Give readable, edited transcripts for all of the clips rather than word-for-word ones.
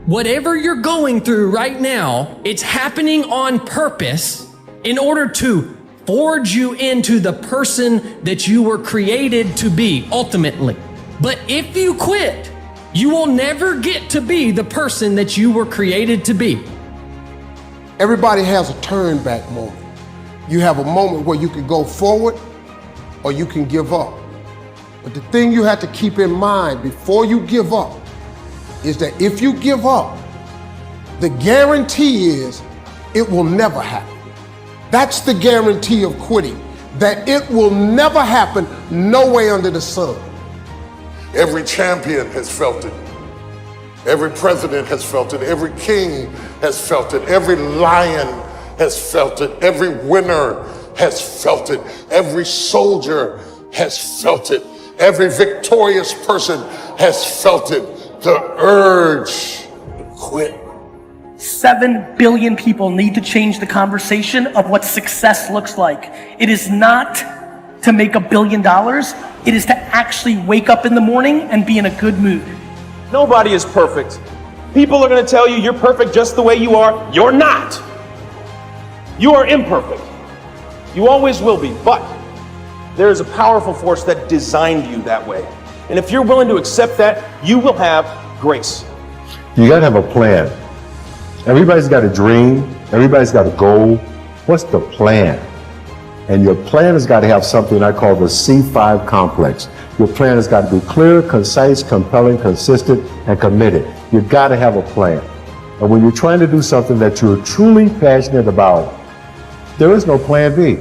Whatever you're going through right now, it's happening on purpose in order to forge you into the person that you were created to be ultimately. But if you quit, you will never get to be the person that you were created to be. Everybody has a turn back moment. You have a moment where you can go forward or you can give up. But the thing you have to keep in mind before you give up is that if you give up, the guarantee is it will never happen. That's the guarantee of quitting, that it will never happen, no way under the sun. Every champion has felt it. Every president has felt it. Every king has felt it. Every lion has felt it. Every winner has felt it. Every soldier has felt it. Every victorious person has felt it. The urge to quit. 7 billion people need to change the conversation of what success looks like. It is not to make $1 billion. It is to actually wake up in the morning and be in a good mood. Nobody is perfect. People are going to tell you you're perfect just the way you are. You're not. You are imperfect. You always will be. But there is a powerful force that designed you that way. And if you're willing to accept that, you will have grace. You got to have a plan. Everybody's got a dream. Everybody's got a goal. What's the plan? And your plan has got to have something I call the C5 complex. Your plan has got to be clear, concise, compelling, consistent, and committed. You've got to have a plan. And when you're trying to do something that you're truly passionate about, there is no plan B.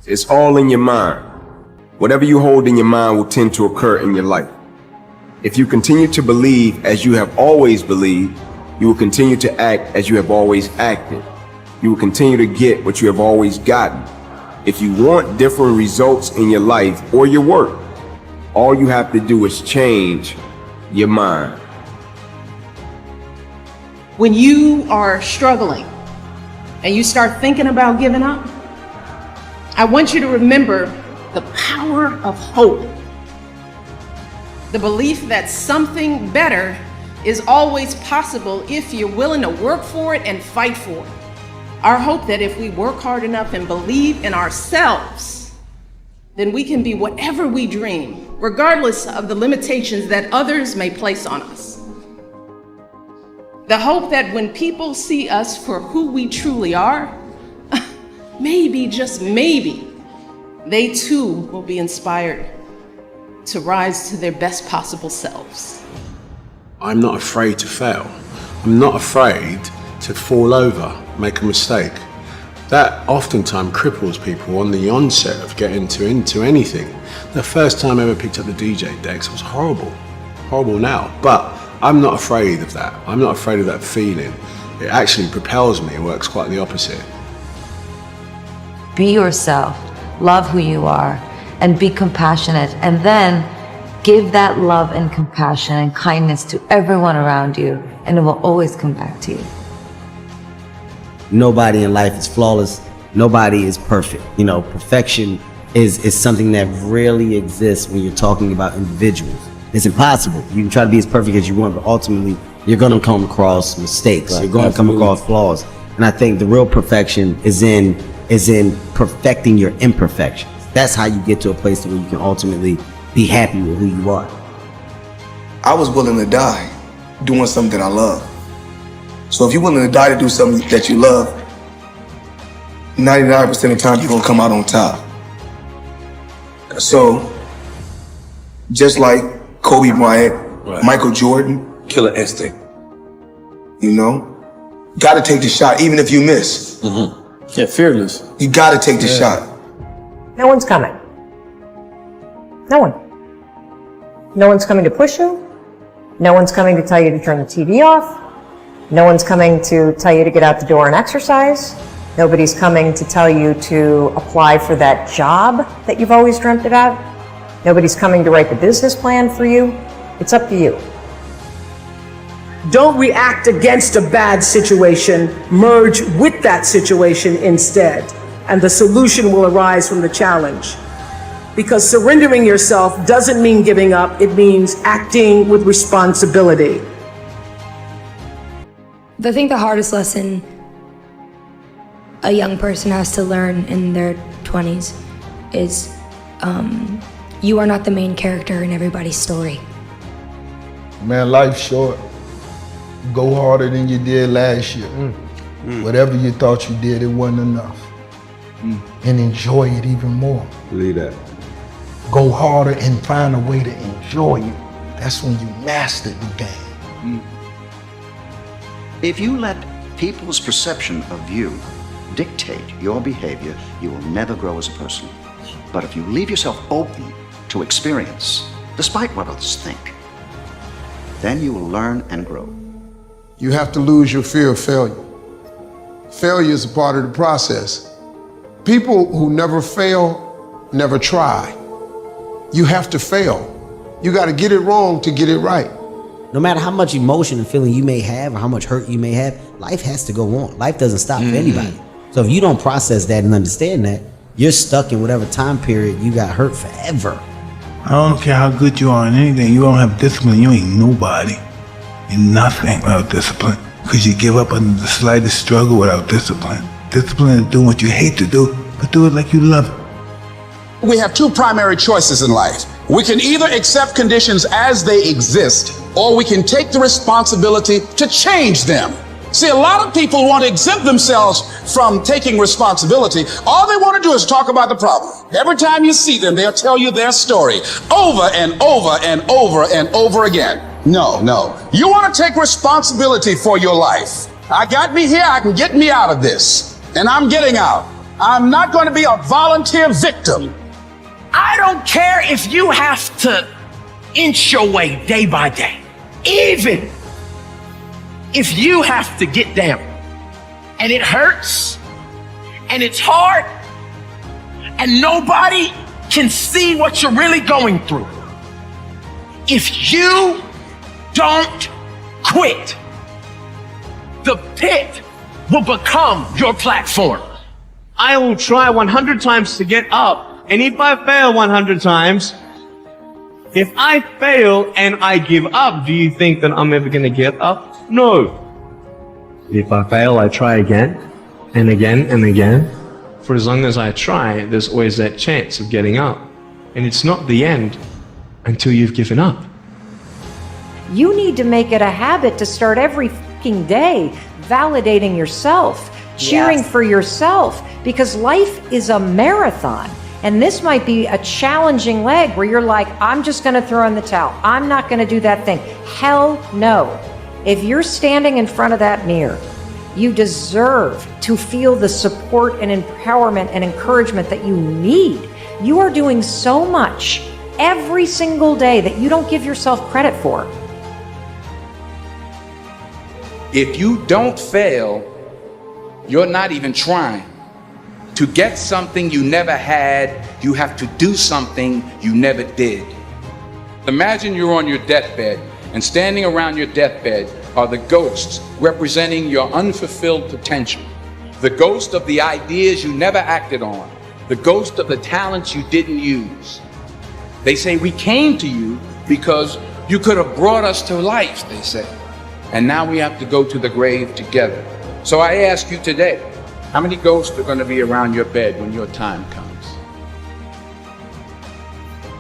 It's all in your mind. Whatever you hold in your mind will tend to occur in your life. If you continue to believe as you have always believed, you will continue to act as you have always acted. You will continue to get what you have always gotten. If you want different results in your life or your work, all you have to do is change your mind. When you are struggling and you start thinking about giving up, I want you to remember the power of hope. The belief that something better is always possible if you're willing to work for it and fight for it. Our hope that if we work hard enough and believe in ourselves, then we can be whatever we dream, regardless of the limitations that others may place on us. The hope that when people see us for who we truly are, maybe, just maybe, they too will be inspired to rise to their best possible selves. I'm not afraid to fail. I'm not afraid to fall over, make a mistake. That oftentimes cripples people on the onset of getting into anything. The first time I ever picked up the DJ decks was horrible. Horrible now, but I'm not afraid of that. I'm not afraid of that feeling. It actually propels me. It works quite the opposite. Be yourself, love who you are, and be compassionate, and then give that love and compassion and kindness to everyone around you, and it will always come back to you. Nobody in life is flawless. Nobody is perfect. You know, perfection is something that rarely exists when you're talking about individuals. It's impossible. You can try to be as perfect as you want, but ultimately you're going to come across mistakes. Right. You're going to come across flaws. And I think the real perfection is in perfecting your imperfections. That's how you get to a place where you can ultimately be happy with who you are. I was willing to die doing something that I love. So if you're willing to die to do something that you love, 99% of the time you're gonna come out on top. So, just like Kobe Bryant, right. Michael Jordan, killer instinct. You know, gotta take the shot even if you miss. Mm-hmm. Yeah, fearless. You gotta take the shot. No one's coming. No one. No one's coming to push you. No one's coming to tell you to turn the TV off. No one's coming to tell you to get out the door and exercise. Nobody's coming to tell you to apply for that job that you've always dreamt about. Nobody's coming to write the business plan for you. It's up to you. Don't react against a bad situation, merge with that situation instead, and the solution will arise from the challenge. Because surrendering yourself doesn't mean giving up, it means acting with responsibility. I think the hardest lesson a young person has to learn in their 20s is you are not the main character in everybody's story. Man, life's short. Go harder than you did last year. Whatever you thought you did, it wasn't enough. And enjoy it even more. Believe that. Go harder and find a way to enjoy it. That's when you mastered the game. If you let people's perception of you dictate your behavior, you will never grow as a person. But if you leave yourself open to experience, despite what others think, then you will learn and grow. You have to lose your fear of failure. Failure is a part of the process. People who never fail, never try. You have to fail. You got to get it wrong to get it right. No matter how much emotion and feeling you may have or how much hurt you may have, life has to go on. Life doesn't stop for anybody. So if you don't process that and understand that, you're stuck in whatever time period you got hurt forever. I don't care how good you are in anything, you don't have discipline, you ain't nobody. You're nothing without discipline. Because you give up under the slightest struggle without discipline. Discipline is doing what you hate to do, but do it like you love it. We have two primary choices in life. We can either accept conditions as they exist, or we can take the responsibility to change them. See, a lot of people want to exempt themselves from taking responsibility. All they want to do is talk about the problem. Every time you see them, they'll tell you their story over and over and over and over again. No. You want to take responsibility for your life. I got me here, I can get me out of this. And I'm getting out. I'm not going to be a volunteer victim. I don't care if you have to inch your way day by day. Even if you have to get down and it hurts and it's hard and nobody can see what you're really going through. If you don't quit, the pit will become your platform. I will try 100 times to get up. And if I fail 100 times, if I fail and I give up, do you think that I'm ever going to get up? No. If I fail, I try again and again and again. For as long as I try, there's always that chance of getting up. And it's not the end until you've given up. You need to make it a habit to start every fucking day validating yourself, cheering for yourself, because life is a marathon. And this might be a challenging leg where you're like, I'm just going to throw in the towel. I'm not going to do that thing. Hell no. If you're standing in front of that mirror, you deserve to feel the support and empowerment and encouragement that you need. You are doing so much every single day that you don't give yourself credit for. If you don't fail, you're not even trying. To get something you never had, you have to do something you never did. Imagine you're on your deathbed, and standing around your deathbed are the ghosts representing your unfulfilled potential. The ghost of the ideas you never acted on. The ghost of the talents you didn't use. They say, we came to you because you could have brought us to life, they say. And now we have to go to the grave together. So I ask you today, how many ghosts are going to be around your bed when your time comes?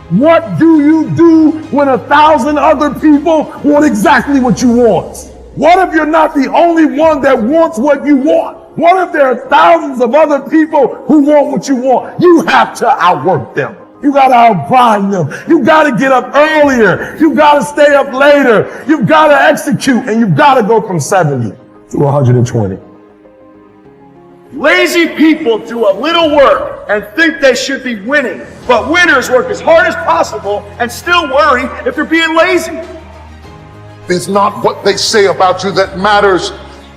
What do you do when 1,000 other people want exactly what you want? What if you're not the only one that wants what you want? What if there are thousands of other people who want what you want? You have to outwork them. You got to outgrind them. You got to get up earlier. You got to stay up later. You've got to execute, and you've got to go from 70 to 120. Lazy people do a little work and think they should be winning, but winners work as hard as possible and still worry if they're being lazy. It's not what they say about you that matters.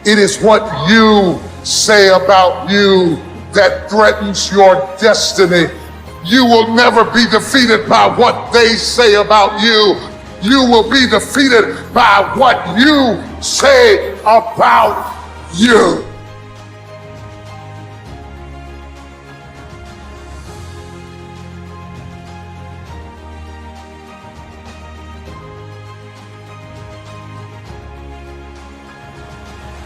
It is what you say about you that threatens your destiny. You will never be defeated by what they say about you. You will be defeated by what you say about you.